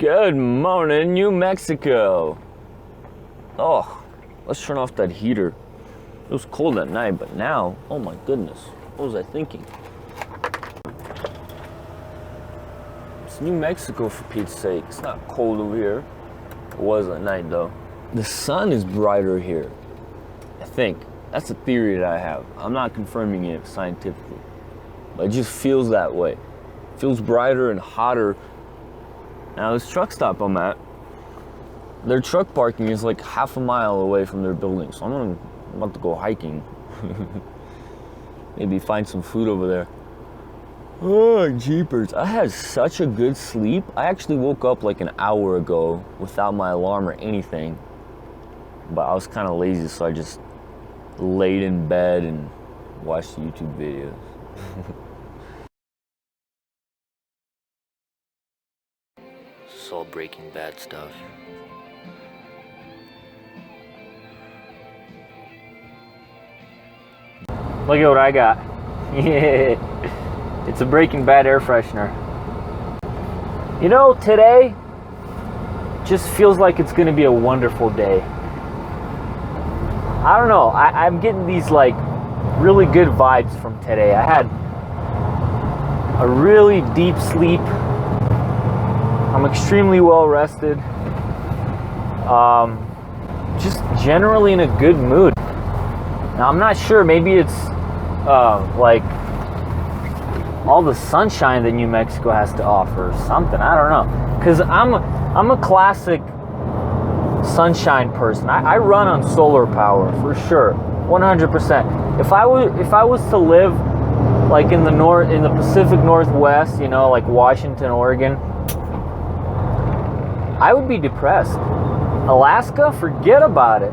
Good morning, New Mexico. Oh, let's turn off that heater. It was cold at night, but now, oh my goodness, what was I thinking? It's New Mexico, for Pete's sake. It's not cold over here. It was at night though. The sun is brighter here, I think. That's a theory that I have. I'm not confirming it scientifically, but it just feels that way. It feels brighter and hotter. Now this truck stop I'm at, their truck parking is like half a mile away from their building, so I'm about to go hiking. Maybe find some food over there. Oh, jeepers. I had such a good sleep. I actually woke up like an hour ago without my alarm or anything, but I was kind of lazy, so I just laid in bed and watched YouTube videos. It's all Breaking Bad stuff. Look at what I got. Yeah. It's a Breaking Bad air freshener. You know, today just feels like it's gonna be a wonderful day. I don't know, I'm getting these like really good vibes from today. I had a really deep sleep. I'm extremely well rested. Just generally in a good mood. Now I'm not sure, maybe it's like all the sunshine that New Mexico has to offer or something. I don't know, because I'm a classic sunshine person. I run on solar power for sure, 100%. If I was to live like in the Pacific Northwest, you know, like Washington, Oregon, I would be depressed. Alaska, forget about it.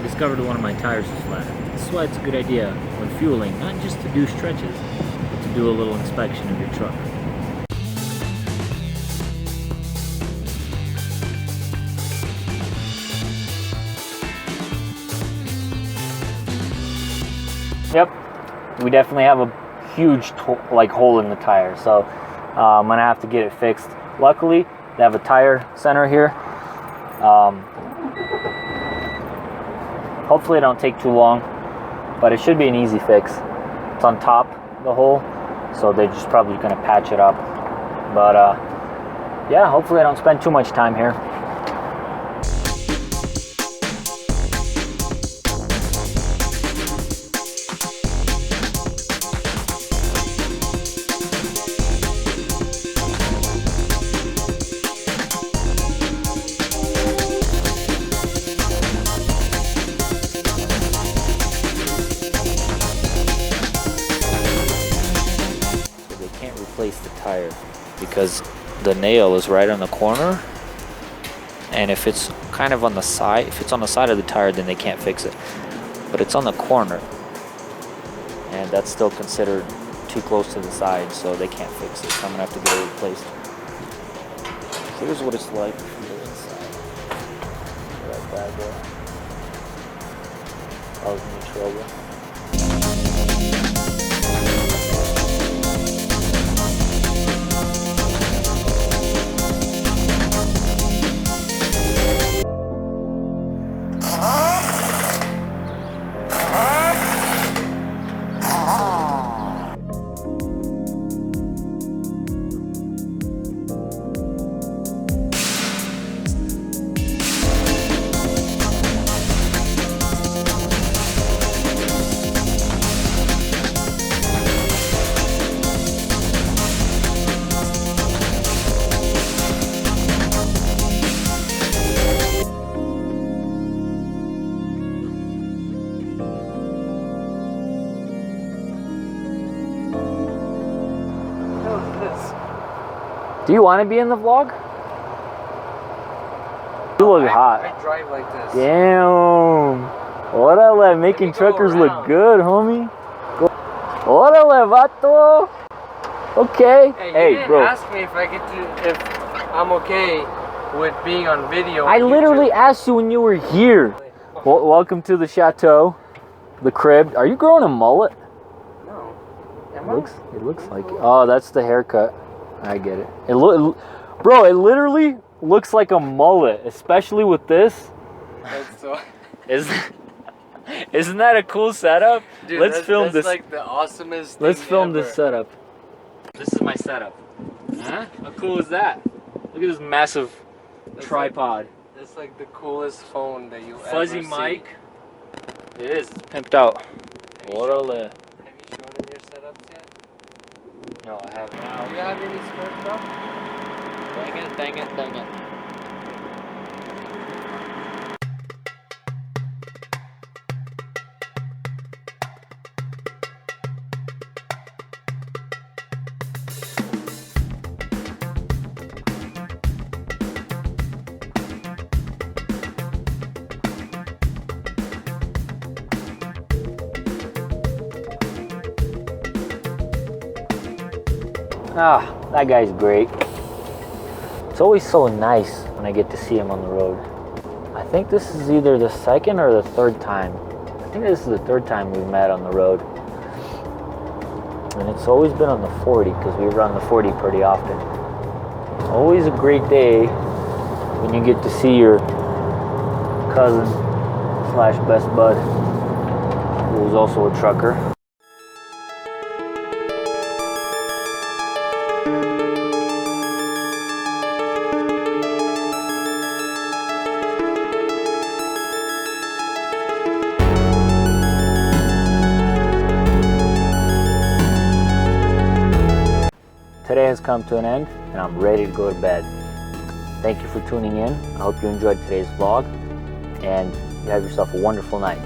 Discovered one of my tires was flat. That's why it's a good idea when fueling, not just to do stretches, but to do a little inspection of your truck. Yep, we definitely have a huge hole in the tire, so I'm gonna have to get it fixed. Luckily, they have a tire center here. Hopefully it don't take too long, but it should be an easy fix. It's on top of the hole, so they're just probably gonna patch it up. But yeah, hopefully I don't spend too much time here. Replace the tire because the nail is right on the corner, and if it's kind of on the side, if it's on the side of the tire, then they can't fix it, but it's on the corner and that's still considered too close to the side, so they can't fix it, so I'm gonna have to get it replaced. Here's what it's like if you go inside. That bad boy causing me trouble. Do you want to be in the vlog? You look hot. I drive like this. Damn. Órale, making truckers look good, homie. Órale, vato. Okay. Hey, you didn't bro. ask me if I'm okay with being on video. I on literally YouTube. asked you when you were here. Welcome to the chateau, the crib. Are you growing a mullet? No. It looks like it. Oh, that's the haircut. I get it. Bro, it literally looks like a mullet, especially with this. That's so. Isn't that a cool setup? Dude, Let's film that's this. Like the awesomest. Let's thing film ever. this setup. This is my setup. Huh? How cool is that? Look at this massive tripod. That's like the coolest phone that you Fuzzy ever mic. see. It is. It's pimped out. Have you Órale. shown him your setups yet? No, I haven't. Do you have any smart stuff? Dang it. Ah, that guy's great. It's always so nice when I get to see him on the road. I think this is either the second or the third time. I think this is the third time we've met on the road. And it's always been on the 40 because we run the 40 pretty often. Always a great day when you get to see your cousin slash best bud, who's also a trucker. Today has come to an end and I'm ready to go to bed. Thank you for tuning in. I hope you enjoyed today's vlog and you have yourself a wonderful night.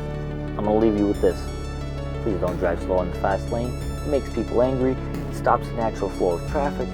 I'm going to leave you with this. Please don't drive slow in the fast lane. It makes people angry. It stops the natural flow of traffic.